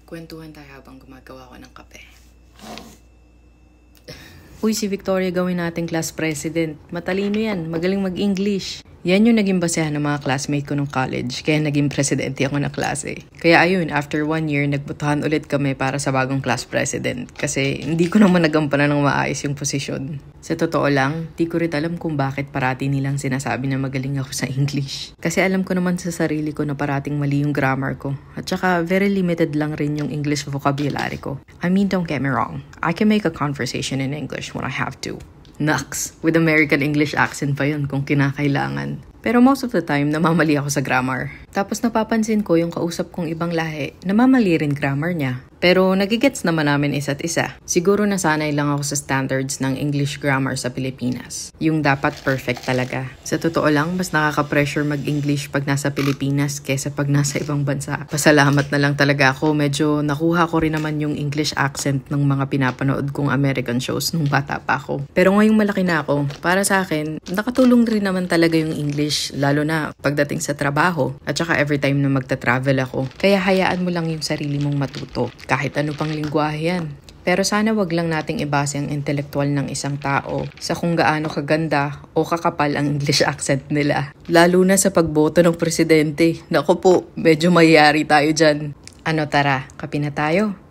Kwentuhan tayo habang gumagawa ko ng kape. Uy, si Victoria gawin nating class president. Matalino yan, magaling mag-English. Yan yung naging basehan ng mga classmate ko nung college, kaya naging presidente ako ng klase. Kaya ayun, after 1 year, nagbotohan ulit kami para sa bagong class president. Kasi hindi ko naman nagampanan ng maayos yung posisyon. Sa totoo lang, di ko rin alam kung bakit parati nilang sinasabi na magaling ako sa English. Kasi alam ko naman sa sarili ko na parating mali yung grammar ko. At saka very limited lang rin yung English vocabulary ko. I mean, don't get me wrong. I can make a conversation in English when I have to. Nux, with American English accent pa yun kung kinakailangan. Pero most of the time, namamali ako sa grammar. Tapos napapansin ko yung kausap kong ibang lahi, namamali rin grammar niya. Pero nagigets naman namin isa't isa. Siguro nasanay lang ako sa standards ng English grammar sa Pilipinas. Yung dapat perfect talaga. Sa totoo lang, mas nakaka-pressure mag-English pag nasa Pilipinas kesa pag nasa ibang bansa. Pasalamat na lang talaga ako. Medyo nakuha ko rin naman yung English accent ng mga pinapanood kong American shows nung bata pa ako. Pero ngayong malaki na ako, para sa akin, nakatulong rin naman talaga yung English, lalo na pagdating sa trabaho at saka every time na magta-travel ako. Kaya hayaan mo lang yung sarili mong matuto. Kahit ano pang lingwahe yan. Pero sana wag lang nating ibase ang intelektual ng isang tao sa kung gaano kaganda o kakapal ang English accent nila. Lalo na sa pagboto ng presidente. Naku po, medyo mayayari tayo dyan. Ano tara, kape na tayo?